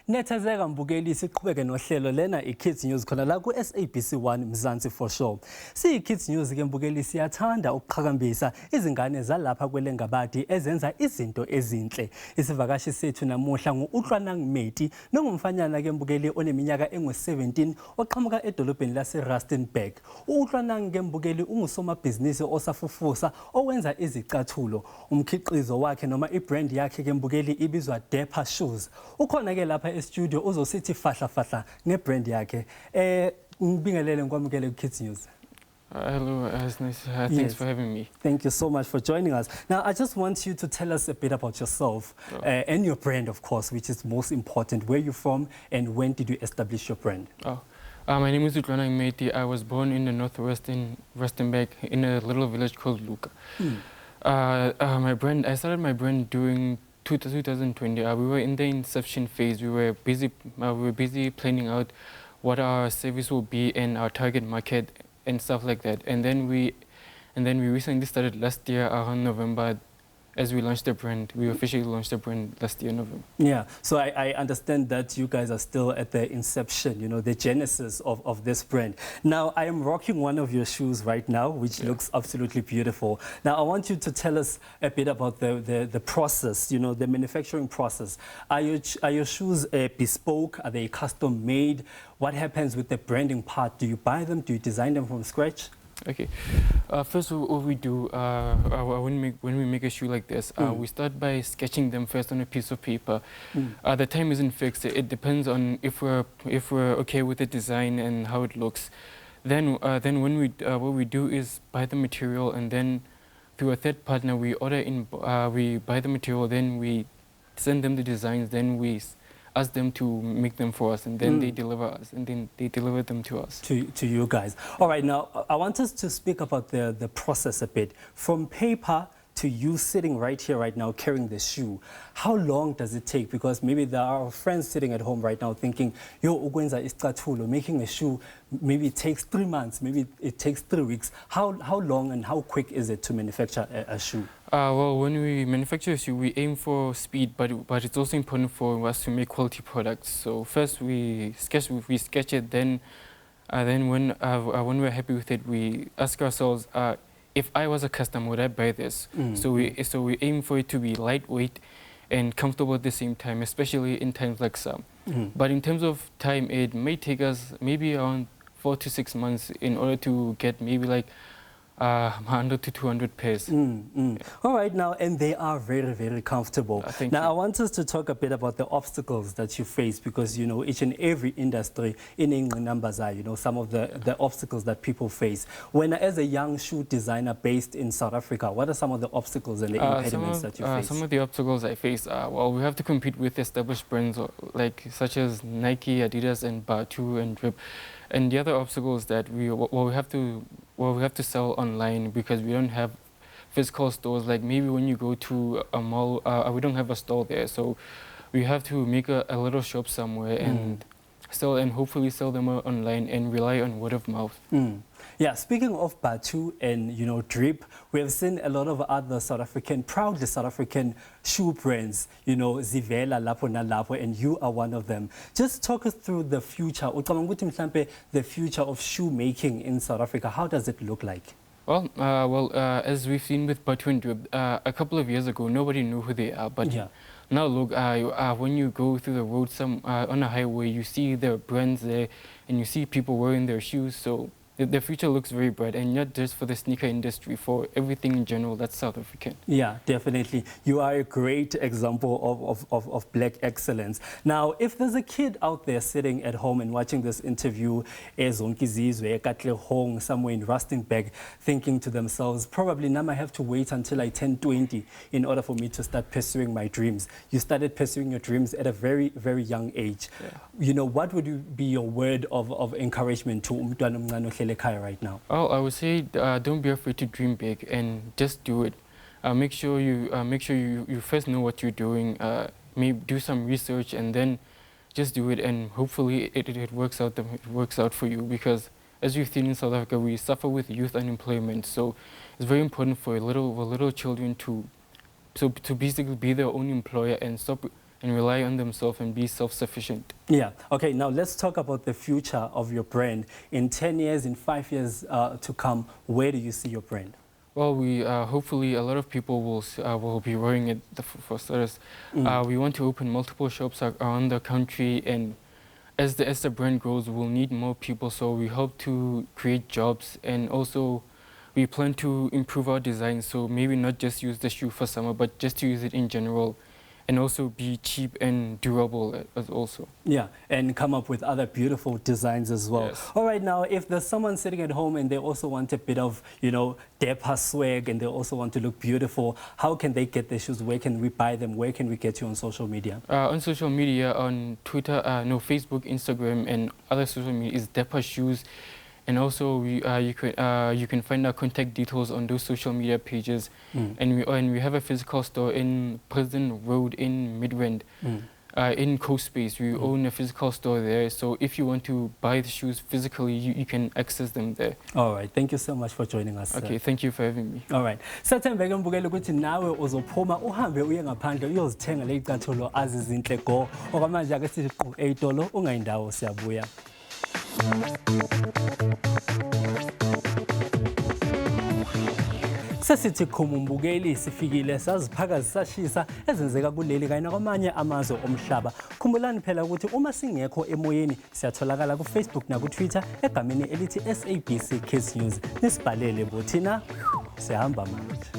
Nethezeka mbukeli siqhubeke nohlelo lena iKids News khona la ku SABC 1 Mzansi for sure. SiyiKids News ke mbukeli siyathanda ukuqhakambisa izingane zalapha kwelengabadi ezenza izinto ezinhle. Isivakashi sethu namuhla nguUtlwanang Mmeti nongumfanyana ke mbukeli oneminyaka engu-17 oqhamuka edolobheni lase Rustenburg. uUtlwanang ke mbukeli ungusomabhizinisi osafufusa owenza izicathulo. Umkhiqizo wakhe noma ibrand yakhe ke mbukeli ibizwa Dapper shoes. Ukhona ke lapha e-studio uzosithi fahla ngebrand yakhe. Ngibingelele ngikwamukele ku-Kids News. Hello, it's nice. Thanks for having me. Thank you so much for joining us. Now, I just want you to tell us a bit about yourself and your brand, of course, which is most important. Where you're from and when did you establish your brand? My name is Utlwanang Mmeti. I was born in the northwest in Rustenburg in a little village called Luka. I started my brand during 2020. We were in the inception phase. We were busy planning out what our service will be and our target market and stuff like that. And then we recently started last year around November. As we launched the brand, we officially launched the brand last year, November. Yeah, so I understand that you guys are still at the inception, you know, the genesis of this brand. Now, I am rocking one of your shoes right now, which looks absolutely beautiful. Now, I want you to tell us a bit about the process, you know, the manufacturing process. Are your shoes bespoke? Are they custom made? What happens with the branding part? Do you buy them? Do you design them from scratch? Okay. First, what we do when we make a shoe like this, we start by sketching them first on a piece of paper. The time isn't fixed. It depends on if we're okay with the design and how it looks. Then what we do is buy the material, and then through a third partner we buy the material. Then we send them the designs. Then we ask them to make them for us, and then they deliver us, and then they deliver them to us. To you guys. All right, now I want us to speak about the process a bit. From paper to you sitting right here right now carrying the shoe, how long does it take? Because maybe there are friends sitting at home right now thinking, yo, ukwenza isicathulo, making a shoe, maybe it takes 3 months, maybe it takes 3 weeks. How long and how quick is it to manufacture a shoe? Well, when we manufacture a shoe, we aim for speed, but it's also important for us to make quality products. So first we sketch it, then when we're happy with it, we ask ourselves, if I was a customer, would I buy this? So we aim for it to be lightweight and comfortable at the same time, especially in times like some. But in terms of time, it may take us maybe around 4 to 6 months in order to get maybe like 100 to 200 pairs. All right, now, and they are very, very comfortable. Thank now, you. I want us to talk a bit about the obstacles that you face, because, you know, each and every industry in England numbers are, you know, some of the obstacles that people face. When, as a young shoe designer based in South Africa, what are some of the obstacles and the impediments that you face? Some of the obstacles I face are, well, we have to compete with established brands such as Nike, Adidas, and Batu and Drip. And the other obstacles that we have to sell online, because we don't have physical stores. Like maybe when you go to a mall, we don't have a store there, so we have to make a little shop somewhere and sell, and hopefully sell them online and rely on word of mouth. Yeah, speaking of Batu and, you know, Drip, we have seen a lot of other proudly South African shoe brands, you know, Zivela, Lapo na Lapo, and you are one of them. Just talk us through the future. The future of shoe making in South Africa. How does it look like? Well, as we've seen with Batu and Drip, a couple of years ago, nobody knew who they are. But now look, when you go through the road on a highway, you see the brands there, and you see people wearing their shoes. So the future looks very bright, and not just for the sneaker industry, for everything in general that's South African. Yeah, definitely. You are a great example of black excellence. Now, if there's a kid out there sitting at home and watching this interview, somewhere in Rustenburg, thinking to themselves, probably now I have to wait until I turn 20 in order for me to start pursuing my dreams. You started pursuing your dreams at a very, very young age. You know, what would be your word of encouragement to Utlwanang Mmeti right now? Oh, I would say don't be afraid to dream big and just do it. Make sure you first know what you're doing. Maybe do some research and then just do it, and hopefully it works out. It works out for you, because as you've seen in South Africa, we suffer with youth unemployment. So it's very important for little children to basically be their own employer and and rely on themselves and be self-sufficient. Yeah. Okay, now let's talk about the future of your brand. In 10 years, in 5 years to come, where do you see your brand? Well, we hopefully a lot of people will be wearing it for starters. We want to open multiple shops around the country, and as the brand grows, we'll need more people. So we hope to create jobs, and also we plan to improve our design. So maybe not just use the shoe for summer, but just to use it in general, and also be cheap and durable as also. Yeah, and come up with other beautiful designs as well. Yes. All right, now, if there's someone sitting at home and they also want a bit of, you know, Dapper swag, and they also want to look beautiful, how can they get their shoes? Where can we buy them? Where can we get you on social media? On social media, on Twitter, Facebook, Instagram, and other social media is Dapper Shoes. And also, you can find our contact details on those social media pages. And we have a physical store in President Road in Midrand, in Coast Space. We own a physical store there. So if you want to buy the shoes physically, you can access them there. All right, thank you so much for joining us. Okay, thank you for having me. All right. Sathembeke mbukeli ukuthi nawe uzophuma uhambe uye ngaphandle uyozithenga le icathulo azizinhle go. Okwamanje ake sithi qhu eyitolo ungayindawo siyabuya. Sesithi khuma umbukeli sifikile saziphaka zisashisa ezenzeka kuleli kanye nakwamanye amazwe omhlaba. Khumbulani phela ukuthi uma singekho emoyeni siyatholakala ku Facebook na ku Twitter egameni elithi SABC Kids News. Nisibhalele bothina sihamba manje.